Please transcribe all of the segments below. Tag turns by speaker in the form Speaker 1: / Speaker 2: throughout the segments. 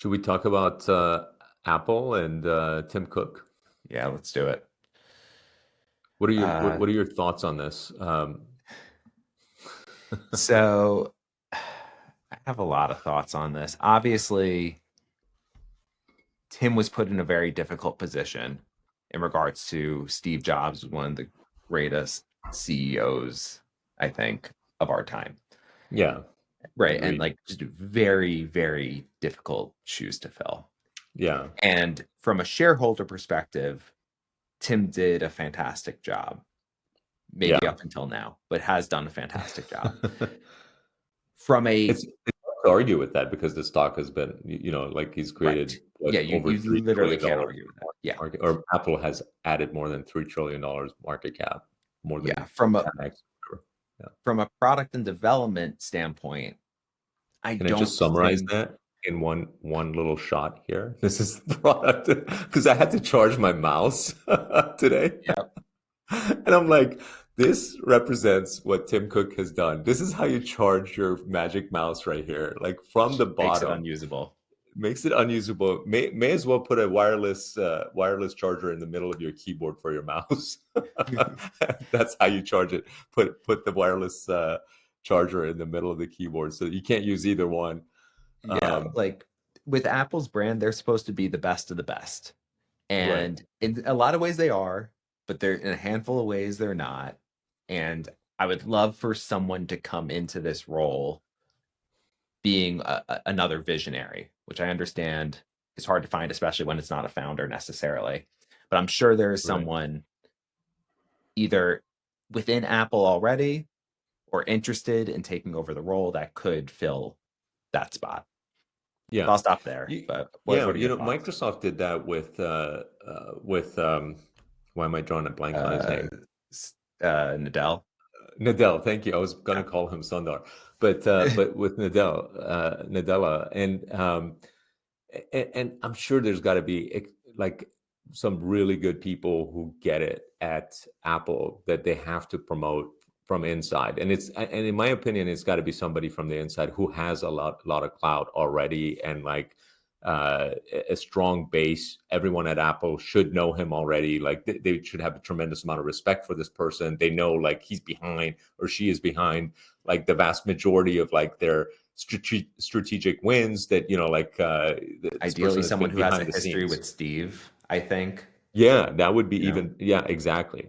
Speaker 1: Should we talk about Apple and Tim Cook?
Speaker 2: Yeah, let's do it.
Speaker 1: What are your what,
Speaker 2: Uh,
Speaker 1: what are your thoughts on this?
Speaker 2: so I have a lot of thoughts on this. Obviously, Tim was put in a very difficult position in regards to Steve Jobs, one of the greatest CEOs, I think, of our time.
Speaker 1: Yeah,
Speaker 2: Right. And
Speaker 1: agreed.
Speaker 2: like just very, very difficult shoes to fill.
Speaker 1: Yeah,
Speaker 2: And from a shareholder perspective, Tim did a fantastic job, maybe
Speaker 1: yeah.
Speaker 2: up until now, but has done a fantastic job. From a
Speaker 1: It's hard to argue with that because the stock has been, like he's
Speaker 2: Right.
Speaker 1: created what
Speaker 2: Yeah, you
Speaker 1: over
Speaker 2: you literally can't argue with that. Yeah.
Speaker 1: market, or Apple has added more than $3 trillion market cap, more
Speaker 2: Yeah.
Speaker 1: than
Speaker 2: From a
Speaker 1: 10x. Yeah.
Speaker 2: from a product and development standpoint, I
Speaker 1: Can I just
Speaker 2: don't
Speaker 1: summarize
Speaker 2: think
Speaker 1: that in one little shot here? This is the product because I had to charge my mouse today.
Speaker 2: yeah,
Speaker 1: And I'm like, this represents what Tim Cook has done. This is how you charge your magic mouse right here, like from the
Speaker 2: makes it
Speaker 1: bottom.
Speaker 2: unusable.
Speaker 1: Makes it unusable. May as well put a wireless charger in the middle of your keyboard for your mouse. That's how you charge it. Put the wireless charger in the middle of the keyboard, so you can't use either one.
Speaker 2: Yeah,
Speaker 1: Um,
Speaker 2: like with Apple's brand, they're supposed to be the best of the best.
Speaker 1: right.
Speaker 2: And in a lot of ways they are, but they're in a handful of ways they're not. And I would love for someone to come into this role being another visionary, which I understand is hard to find, especially when it's not a founder necessarily. But I'm sure there is
Speaker 1: Right.
Speaker 2: someone either within Apple already or interested in taking over the role that could fill that spot. So
Speaker 1: Yeah.
Speaker 2: I'll stop there.
Speaker 1: You,
Speaker 2: But
Speaker 1: yeah,
Speaker 2: what are your thoughts?
Speaker 1: Microsoft did that with why am I drawing a blank on his
Speaker 2: Uh,
Speaker 1: name?
Speaker 2: Nadell.
Speaker 1: Nadell, thank you. I was gonna
Speaker 2: Yeah.
Speaker 1: call him Sundar, but with Nadella, and I'm sure there's got to be like some really good people who get it at Apple that they have to promote from inside, and in my opinion, it's got to be somebody from the inside who has a lot of clout already, and like a strong base. Everyone at Apple should know him already. Like they should have a tremendous amount of respect for this person. They know like he's behind or she is behind like the vast majority of like their strategic wins, that this
Speaker 2: Ideally,
Speaker 1: person has
Speaker 2: someone
Speaker 1: been
Speaker 2: who has a
Speaker 1: behind the
Speaker 2: history
Speaker 1: scenes.
Speaker 2: with Steve, I think.
Speaker 1: Yeah, that would be
Speaker 2: You know,
Speaker 1: even, yeah, exactly,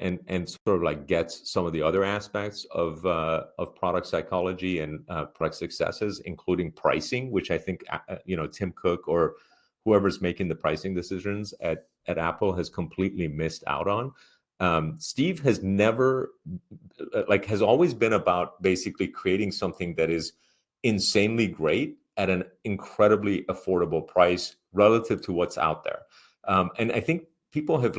Speaker 1: and sort of like gets some of the other aspects of product psychology and product successes, including pricing, which I think Tim Cook or whoever's making the pricing decisions at Apple has completely missed out on. Steve has never has always been about basically creating something that is insanely great at an incredibly affordable price relative to what's out there. And I think people have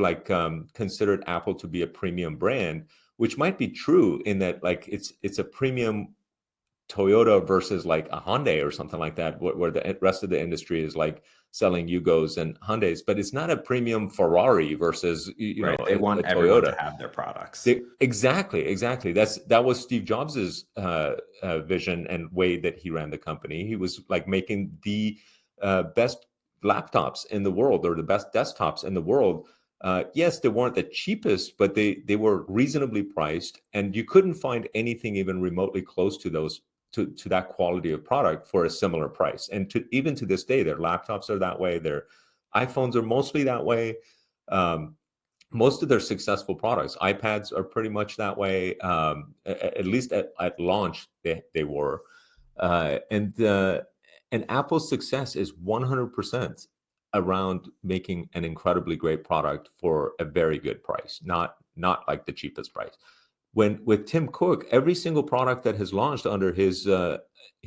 Speaker 1: considered Apple to be a premium brand, which might be true in that like it's a premium Toyota versus like a Hyundai or something like that, where the rest of the industry is like selling Yugos and Hyundais, but it's not a premium Ferrari versus
Speaker 2: right? They
Speaker 1: a
Speaker 2: want everyone to
Speaker 1: Toyota.
Speaker 2: have their products.
Speaker 1: Exactly. That was Steve Jobs's vision and way that he ran the company. He was like making the best laptops in the world, or the best desktops in the world. Yes, they weren't the cheapest, but they were reasonably priced, and you couldn't find anything even remotely close to those to that quality of product for a similar price. And even to this day, their laptops are that way. Their iPhones are mostly that way. Most of their successful products, iPads, are pretty much that way. At least at launch, they were. And Apple's success is 100% around making an incredibly great product for a very good price, not like the cheapest price. When with Tim Cook, every single product that has launched under his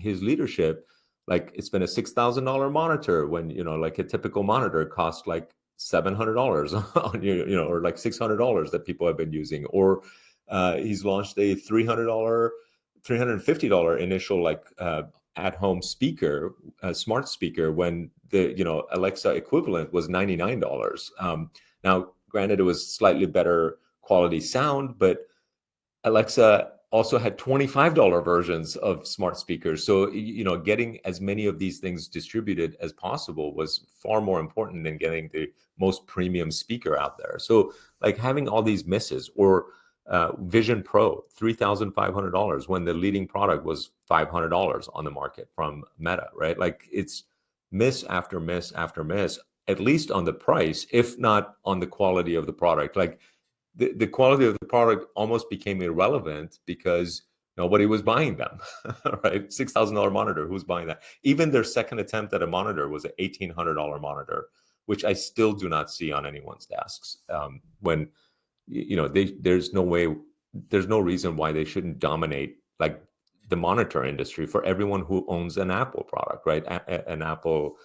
Speaker 1: leadership, like it's been a $6,000 monitor, when like a typical monitor costs like $700 on or like $600 that people have been using. Or he's launched a $350 initial like at home speaker, smart speaker, when the Alexa equivalent was $99. Now, granted, it was slightly better quality sound, but Alexa also had $25 versions of smart speakers. So, getting as many of these things distributed as possible was far more important than getting the most premium speaker out there. So, like having all these misses, or Vision Pro, $3,500 when the leading product was $500 on the market from Meta, right? Like it's miss after miss after miss, at least on the price, if not on the quality of the product. Like the quality of the product almost became irrelevant because nobody was buying them, right? $6,000 monitor, who's buying that? Even their second attempt at a monitor was an $1,800 monitor, which I still do not see on anyone's desks. When there's no way, there's no reason why they shouldn't dominate like the monitor industry for everyone who owns an Apple product, right? An Apple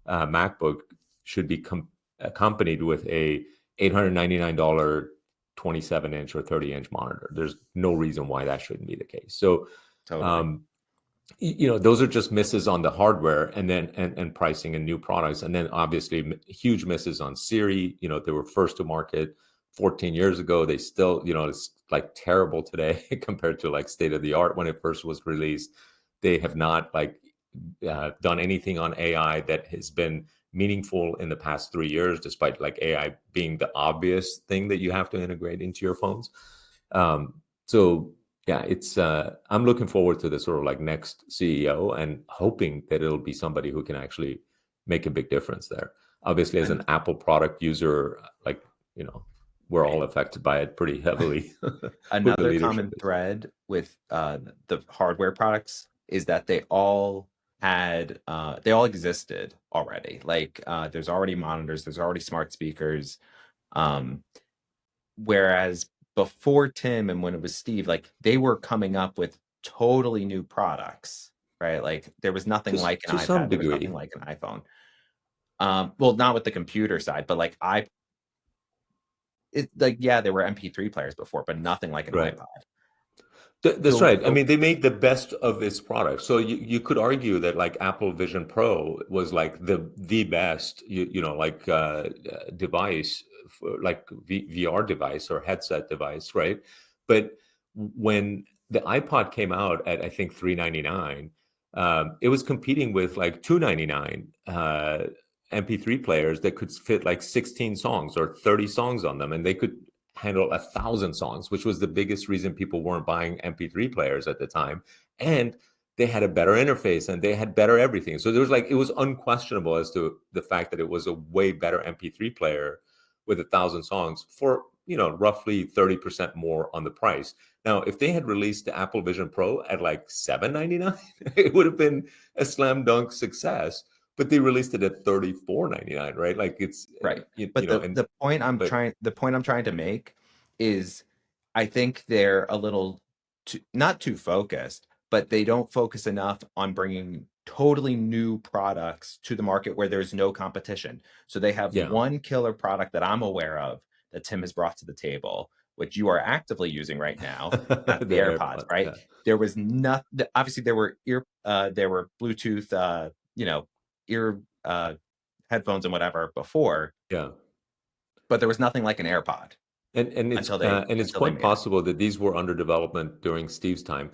Speaker 1: MacBook should be accompanied with a $899 27-inch or 30-inch monitor. There's no reason why that shouldn't be the case. So,
Speaker 2: Totally.
Speaker 1: those are just misses on the hardware, and then and pricing and new products, and then obviously huge misses on Siri. They were first to market 14 years ago. They still, it's like terrible today compared to like state of the art when it first was released. They have not like done anything on AI that has been meaningful in the past 3 years, despite like AI being the obvious thing that you have to integrate into your phones. So yeah, it's I'm looking forward to the sort of like next CEO and hoping that it'll be somebody who can actually make a big difference there. Obviously, as an
Speaker 2: And
Speaker 1: Apple product user, like, we're all
Speaker 2: right.
Speaker 1: affected by it pretty heavily with the
Speaker 2: Another
Speaker 1: leadership.
Speaker 2: common thread with the hardware products is that they all existed already. Like there's already monitors, there's already smart speakers. Um, Whereas before Tim and when it was Steve, like they were coming up with totally new products, right? Like there was nothing like an
Speaker 1: To some
Speaker 2: iPad, there was nothing
Speaker 1: degree.
Speaker 2: like an iPhone. Well, not with the computer side, but like like yeah, there were MP3 players before, but nothing like an
Speaker 1: Right.
Speaker 2: iPod.
Speaker 1: That's
Speaker 2: So
Speaker 1: right. I mean, they made the best of its product. So you could argue that like Apple Vision Pro was like the best, like device, for, like VR device or headset device, right? But when the iPod came out at I think 399, it was competing with like 299 MP3 players that could fit like 16 songs or 30 songs on them, and they could handle 1,000 songs, which was the biggest reason people weren't buying MP3 players at the time. And they had a better interface and they had better everything. So there was like, it was unquestionable as to the fact that it was a way better MP3 player with 1,000 songs for, roughly 30% more on the price. Now, if they had released the Apple Vision Pro at like $799, it would have been a slam dunk success. But they released it at $34.99, right? Like it's,
Speaker 2: right. But
Speaker 1: but
Speaker 2: the point I'm trying to make is I think they're a little not too focused, but they don't focus enough on bringing totally new products to the market where there's no competition. So they have
Speaker 1: yeah,
Speaker 2: one killer product that I'm aware of that Tim has brought to the table, which you are actively using right now, and that's the
Speaker 1: the
Speaker 2: AirPods,
Speaker 1: AirPods,
Speaker 2: right?
Speaker 1: yeah.
Speaker 2: There was nothing. Obviously, there were Bluetooth, ear headphones and whatever before,
Speaker 1: Yeah.
Speaker 2: but there was nothing like an AirPod
Speaker 1: And it's
Speaker 2: until they
Speaker 1: quite
Speaker 2: made it.
Speaker 1: possible that these were under development during Steve's time,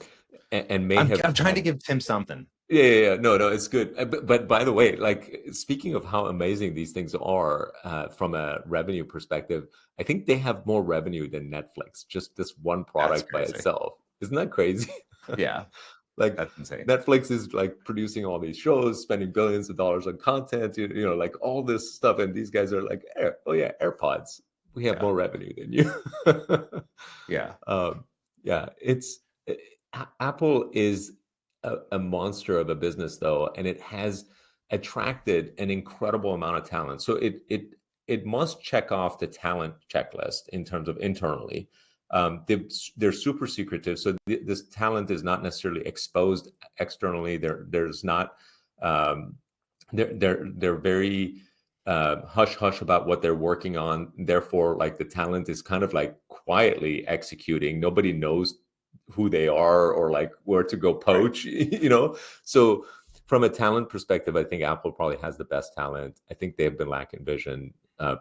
Speaker 1: and may
Speaker 2: I'm
Speaker 1: have
Speaker 2: trying to
Speaker 1: had.
Speaker 2: give Tim something.
Speaker 1: Yeah. No, no, it's good. But by the way, like speaking of how amazing these things are from a revenue perspective, I think they have more revenue than Netflix, just this one
Speaker 2: That's
Speaker 1: product by
Speaker 2: crazy.
Speaker 1: itself. Isn't that crazy?
Speaker 2: Yeah,
Speaker 1: Like
Speaker 2: that's insane.
Speaker 1: Netflix is like producing all these shows, spending billions of dollars on content, like all this stuff, and these guys are like, oh yeah, AirPods. We have
Speaker 2: Yeah,
Speaker 1: more revenue than you.
Speaker 2: yeah,
Speaker 1: um, yeah, Apple is a monster of a business though, and it has attracted an incredible amount of talent. So it must check off the talent checklist in terms of internally. They're super secretive, so this talent is not necessarily exposed externally. There's not. Um, they're very hush hush about what they're working on. Therefore, like the talent is kind of like quietly executing. Nobody knows who they are or like where to go
Speaker 2: right.
Speaker 1: poach. So from a talent perspective, I think Apple probably has the best talent. I think they've been lacking vision,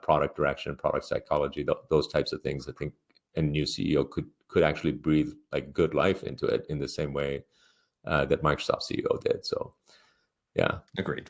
Speaker 1: product direction, product psychology, those types of things. I think and new CEO could actually breathe like good life into it in the same way that Microsoft CEO did. So yeah.
Speaker 2: Agreed.